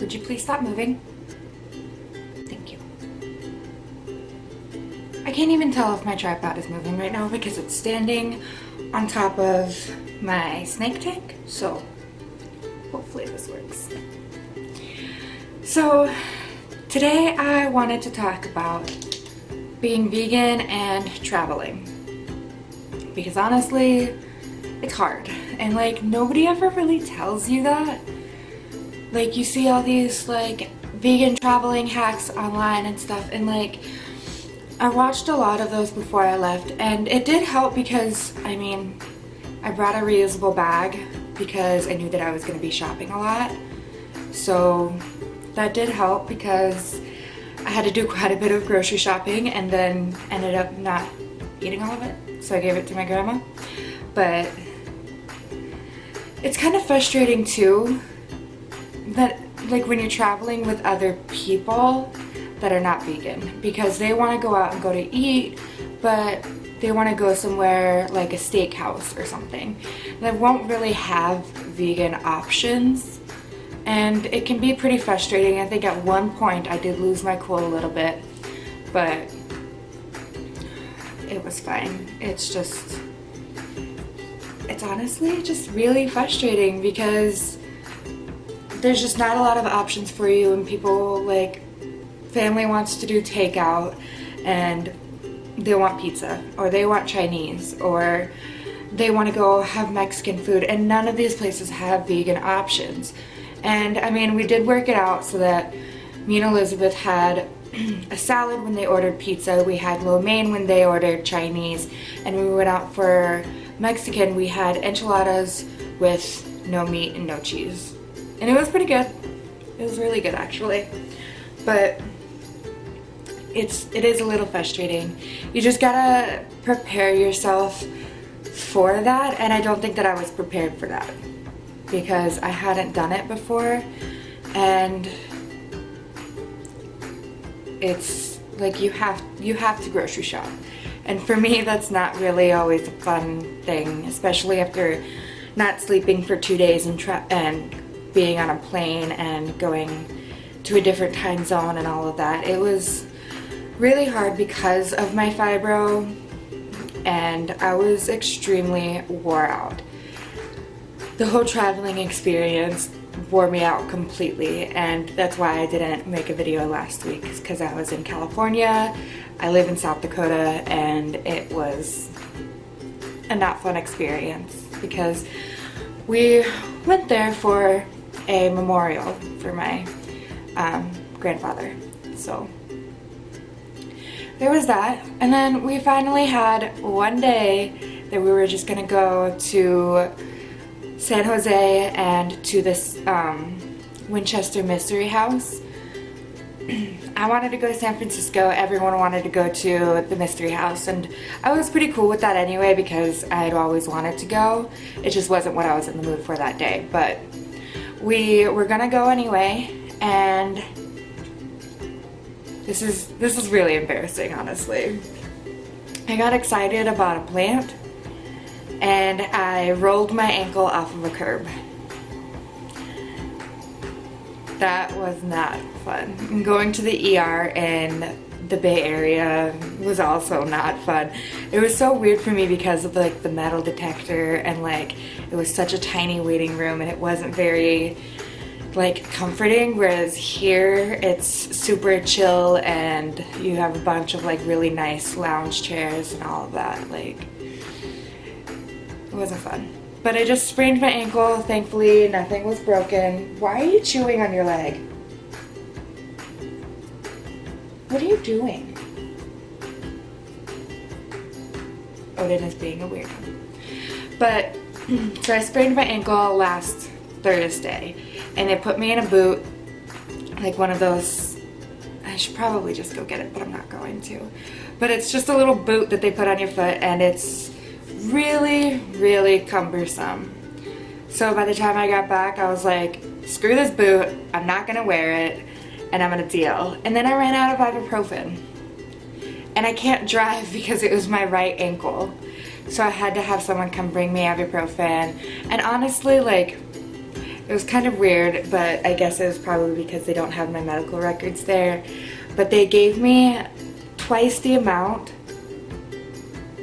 Would you please stop moving? Thank you. I can't even tell if my tripod is moving right now because it's standing on top of my snake tank, so hopefully this works. So today I wanted to talk about being vegan and traveling, because honestly it's hard, and like nobody ever really tells you that. Like you see all these like vegan traveling hacks online and stuff, and like I watched a lot of those before I left, and it did help because I mean I brought a reusable bag because I knew that I was going to be shopping a lot, so that did help because I had to do quite a bit of grocery shopping and then ended up not eating all of it, so I gave it to my grandma. But it's kind of frustrating too that like when you're traveling with other people that are not vegan, because they want to go out and go to eat, but they want to go somewhere like a steakhouse or something. They won't really have vegan options, and it can be pretty frustrating. I think at one point I did lose my cool a little bit, but it was fine. It's honestly just really frustrating because there's just not a lot of options for you, and people like family wants to do takeout and they want pizza, or they want Chinese, or they want to go have Mexican food, and none of these places have vegan options. And I mean, we did work it out so that me and Elizabeth had a salad when they ordered pizza, we had lo mein when they ordered Chinese, and when we went out for Mexican we had enchiladas with no meat and no cheese. And it was pretty good. It was really good actually. But it is a little frustrating. You just gotta prepare yourself for that, and I don't think that I was prepared for that because I hadn't done it before, and it's like you have to grocery shop. And for me that's not really always a fun thing, especially after not sleeping for 2 days and being on a plane and going to a different time zone and all of that. It was really hard because of my fibro, and I was extremely wore out. The whole traveling experience wore me out completely, and that's why I didn't make a video last week, because I was in California. I live in South Dakota, and it was a not fun experience because we went there for a memorial for my grandfather. So there was that, and then we finally had one day that we were just gonna go to San Jose and to this Winchester Mystery House. I wanted to go to San Francisco, everyone wanted to go to the Mystery House, and I was pretty cool with that anyway because I had always wanted to go. It just wasn't what I was in the mood for that day, but we were gonna go anyway, and this is really embarrassing, honestly. I got excited about a plant and I rolled my ankle off of a curb. That was not fun. And going to the ER in the Bay Area was also not fun. It was so weird for me because of like the metal detector, and like it was such a tiny waiting room, and it wasn't very like comforting, whereas here it's super chill and you have a bunch of like really nice lounge chairs and all of that. Like it wasn't fun. But I just sprained my ankle. Thankfully nothing was broken. Why are you chewing on your leg? What are you doing? Odin is being a weirdo. But so I sprained my ankle last Thursday, and they put me in a boot, like one of those, I should probably just go get it, but I'm not going to. But it's just a little boot that they put on your foot, and it's really, really cumbersome. So by the time I got back, I was like, screw this boot, I'm not gonna wear it, and I'm gonna deal. And then I ran out of ibuprofen. And I can't drive because it was my right ankle. So I had to have someone come bring me ibuprofen. And honestly, like, It was kind of weird, but I guess it was probably because they don't have my medical records there. But they gave me twice the amount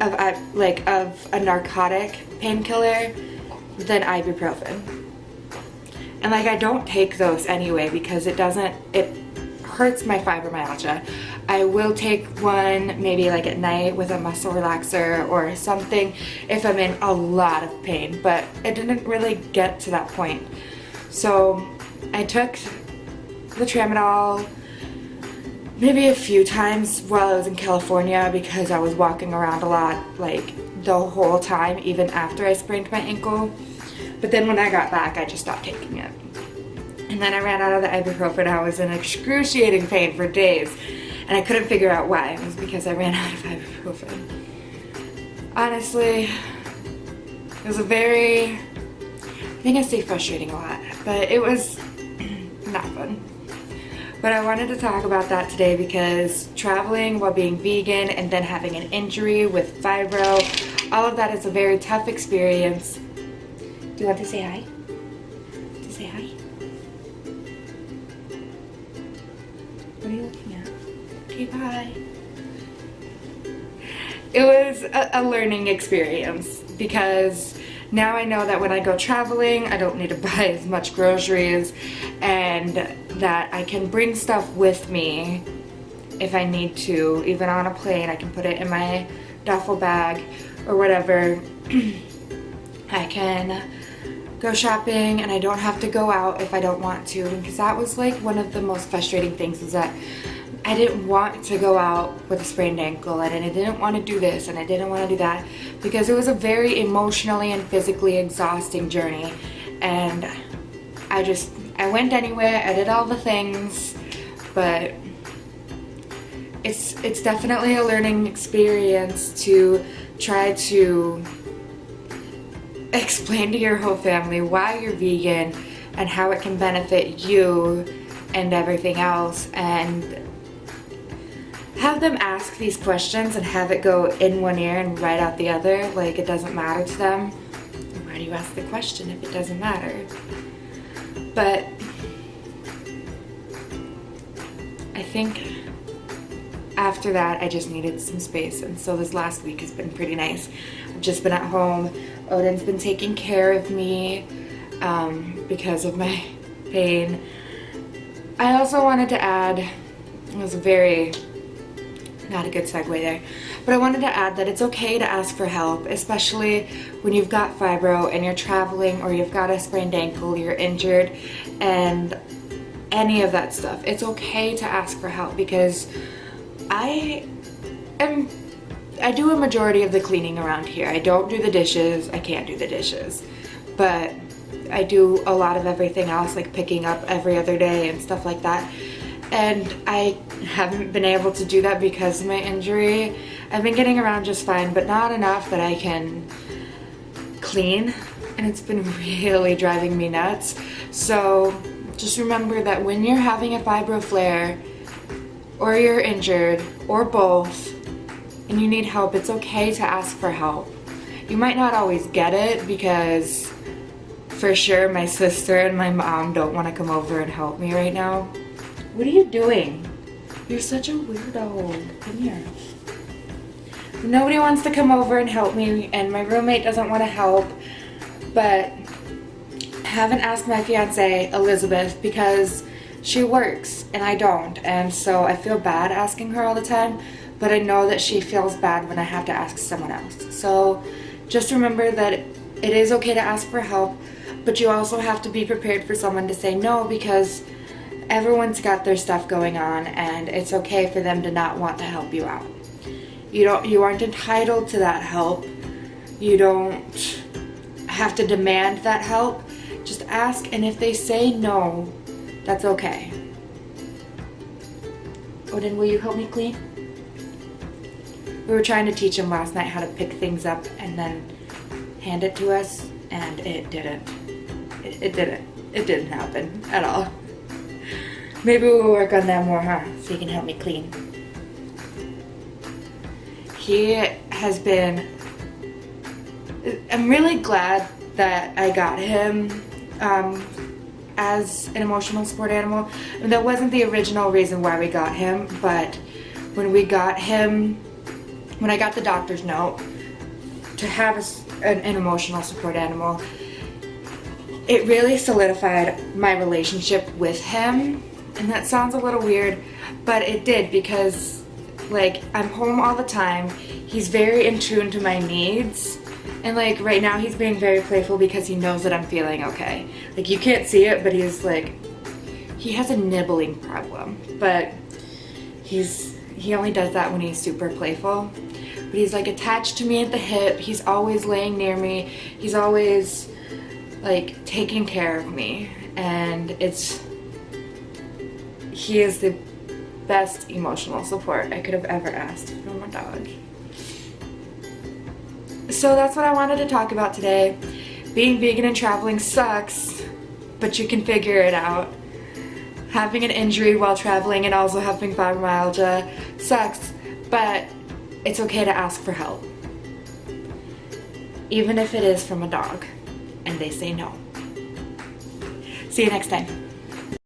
of a narcotic painkiller than ibuprofen. And like, I don't take those anyway because it hurts my fibromyalgia. I will take one maybe like at night with a muscle relaxer or something if I'm in a lot of pain, but it didn't really get to that point. So I took the tramadol maybe a few times while I was in California because I was walking around a lot, like the whole time, even after I sprained my ankle. But then when I got back, I just stopped taking it. And then I ran out of the ibuprofen. I was in excruciating pain for days, and I couldn't figure out why. It was because I ran out of ibuprofen. Honestly, it was I think I say frustrating a lot, but it was not fun. But I wanted to talk about that today because traveling while being vegan and then having an injury with fibro, all of that is a very tough experience. Do you want to say hi? To say hi? What are you looking at? Okay, bye. It was a learning experience because now I know that when I go traveling, I don't need to buy as much groceries and that I can bring stuff with me if I need to. Even on a plane, I can put it in my duffel bag or whatever. I can go shopping and I don't have to go out if I don't want to, because that was like one of the most frustrating things, is that I didn't want to go out with a sprained ankle and I didn't want to do this and I didn't want to do that because it was a very emotionally and physically exhausting journey. And I went anyway, I did all the things, but it's definitely a learning experience to try to explain to your whole family why you're vegan and how it can benefit you and everything else, and have them ask these questions and have it go in one ear and right out the other, like it doesn't matter to them. Why do you ask the question if it doesn't matter? But I think after that I just needed some space, and so this last week has been pretty nice. I've just been at home. Odin's been taking care of me because of my pain. I also wanted to add, it was not a good segue there, but I wanted to add that it's okay to ask for help, especially when you've got fibro and you're traveling or you've got a sprained ankle, you're injured, and any of that stuff. It's okay to ask for help because I do a majority of the cleaning around here. I don't do the dishes. I can't do the dishes, but I do a lot of everything else, like picking up every other day and stuff like that. And I haven't been able to do that because of my injury. I've been getting around just fine, but not enough that I can clean, and it's been really driving me nuts. So just remember that when you're having a fibro flare, or you're injured, or both, and you need help, it's okay to ask for help. You might not always get it because for sure my sister and my mom don't want to come over and help me right now. What are you doing? You're such a weirdo. Come here. Nobody wants to come over and help me, and my roommate doesn't want to help, but I haven't asked my fiance, Elizabeth, because she works and I don't, and so I feel bad asking her all the time, but I know that she feels bad when I have to ask someone else. So just remember that it is okay to ask for help, but you also have to be prepared for someone to say no, because everyone's got their stuff going on and it's okay for them to not want to help you out. You aren't entitled to that help. You don't have to demand that help. Just ask, and if they say no, that's okay. Odin, will you help me clean? We were trying to teach him last night how to pick things up and then hand it to us, and it didn't. It didn't happen at all. Maybe we'll work on that more, huh? So you can help me clean. He has been... I'm really glad that I got him as an emotional support animal. And that wasn't the original reason why we got him, but when we got him, when I got the doctor's note to have an emotional support animal, it really solidified my relationship with him. And that sounds a little weird, but it did, because like I'm home all the time. He's very in tune to my needs. And like right now he's being very playful because he knows that I'm feeling okay. Like you can't see it, but he's like, he has a nibbling problem, but he only does that when he's super playful. But he's like attached to me at the hip. He's always laying near me. He's always like taking care of me. And he is the best emotional support I could have ever asked from a dog. So that's what I wanted to talk about today. Being vegan and traveling sucks, but you can figure it out. Having an injury while traveling and also having fibromyalgia sucks, but it's okay to ask for help. Even if it is from a dog and they say no. See you next time.